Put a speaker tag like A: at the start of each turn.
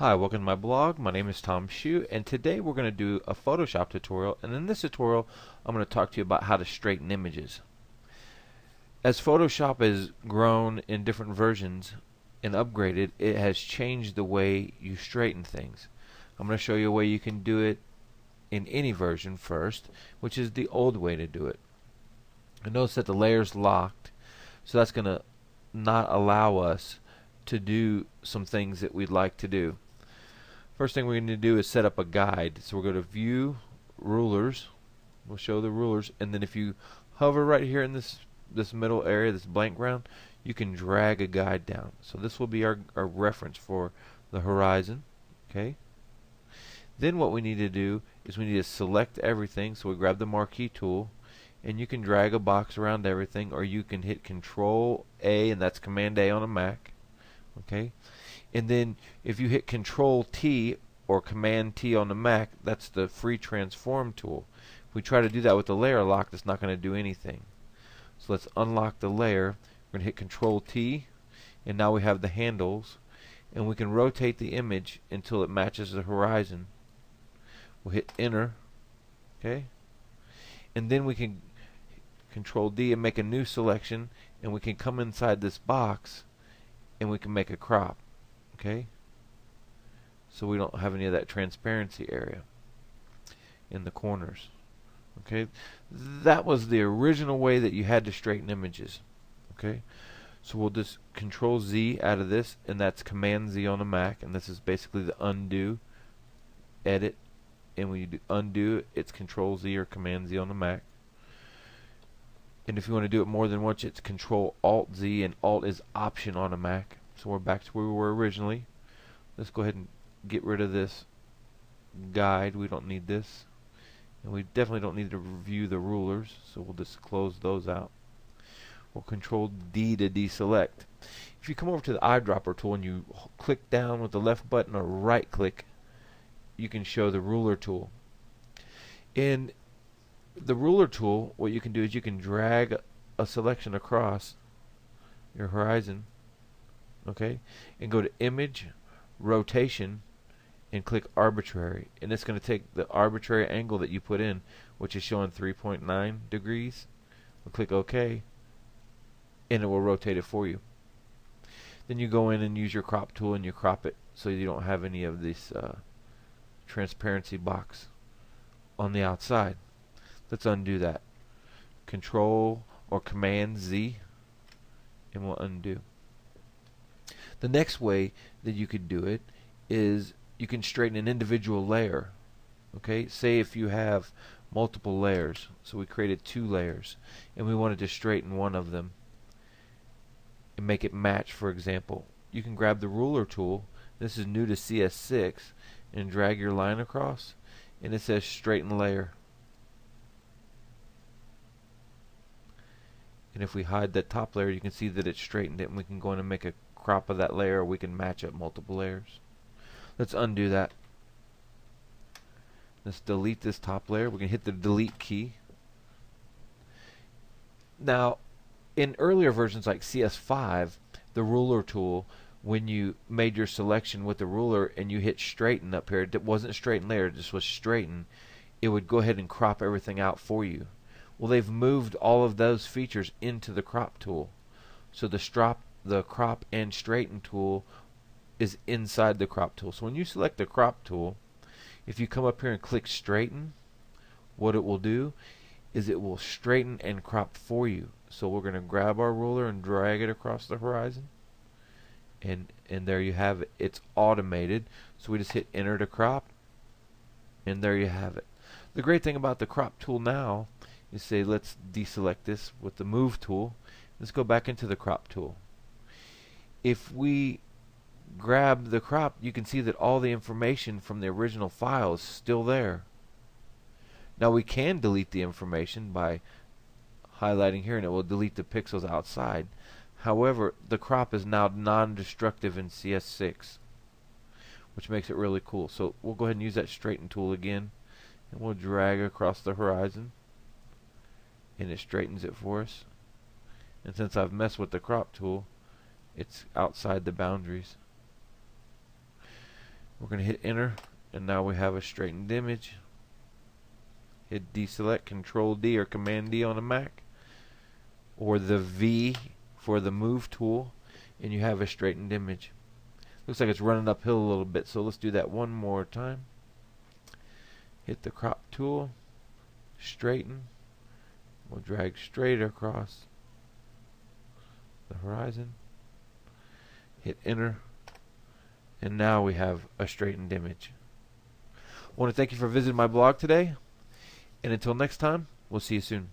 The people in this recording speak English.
A: Hi, welcome to my blog. My name is Tom Shue, and today we're going to do a Photoshop tutorial. And in this tutorial, I'm going to talk to you about how to straighten images. As Photoshop has grown in different versions and upgraded, it has changed the way you straighten things. I'm going to show you a way you can do it in any version first, which is the old way to do it. And notice that the layer's locked, so that's going to not allow us to do some things that we'd like to do. First thing we're going to do is set up a guide. So we'll go to View, Rulers. We'll show the rulers, and then if you hover right here in this middle area, this blank ground, you can drag a guide down. So this will be our reference for the horizon. Okay. Then what we need to do is we need to select everything. So we grab the marquee tool, and you can drag a box around everything, or you can hit Control A, and that's Command A on a Mac. Okay. And then if you hit Control T or Command T on the Mac, that's the free transform tool. If we try to do that with the layer lock, it's not going to do anything. So let's unlock the layer. We're going to hit Control T, and now we have the handles, and we can rotate the image until it matches the horizon. We'll hit Enter. Okay. And then we can Control D and make a new selection, and we can come inside this box and we can make a crop. Okay, so we don't have any of that transparency area in the corners. Okay, that was the original way that you had to straighten images. Okay, so we'll just Control Z out of this, and that's Command Z on the Mac, and this is basically the undo, edit, and when you do undo, it's Control Z or Command Z on the Mac. And if you want to do it more than once, it's Control Alt Z, and Alt is Option on a Mac. So we're back to where we were originally. Let's go ahead and get rid of this guide. We don't need this. And we definitely don't need to review the rulers, so we'll just close those out. We'll Control D to deselect. If you come over to the eyedropper tool and you click down with the left button or right click, you can show the ruler tool. In the ruler tool, what you can do is you can drag a selection across your horizon. Okay, and go to Image, Rotation, and click Arbitrary, and it's going to take the arbitrary angle that you put in, which is showing 3.9 degrees. We'll click OK, and it will rotate it for you. Then you go in and use your crop tool, and you crop it so you don't have any of this transparency box on the outside. Let's undo that. Control or Command Z, and we'll undo. The next way that you could do it is you can straighten an individual layer. Okay, say if you have multiple layers, so we created 2 layers and we wanted to straighten one of them and make it match, for example, you can grab the ruler tool. This is new to CS6, and drag your line across, and it says straighten layer. And if we hide that top layer, you can see that it's straightened it, and we can go in and make a crop of that layer, or we can match up multiple layers. Let's undo that. Let's delete this top layer. We can hit the delete key. Now, in earlier versions like CS5, the ruler tool, when you made your selection with the ruler and you hit straighten up here, it wasn't straighten layer, it just was straighten, it would go ahead and crop everything out for you. Well, they've moved all of those features into the crop tool. So the crop and straighten tool is inside the crop tool. So when you select the crop tool, if you come up here and click straighten, what it will do is it will straighten and crop for you. So we're going to grab our ruler and drag it across the horizon, and there you have it. It's automated. So we just hit enter to crop, and there you have it. The great thing about the crop tool now is, say let's deselect this with the move tool. Let's go back into the crop tool. If we grab the crop, you can see that all the information from the original file is still there. Now we can delete the information by highlighting here, and it will delete the pixels outside. However, the crop is now non-destructive in CS6, which makes it really cool. So we'll go ahead and use that straighten tool again, and we'll drag across the horizon, and it straightens it for us. And since I've messed with the crop tool, it's outside the boundaries. We're going to hit enter, and now we have a straightened image. Hit deselect, Control D or Command D on a Mac, or the V for the move tool, and you have a straightened image. Looks like it's running uphill a little bit, so let's do that one more time. Hit the crop tool, straighten. We'll drag straight across the horizon. Hit enter, and now we have a straightened image. I want to thank you for visiting my blog today, and until next time, we'll see you soon.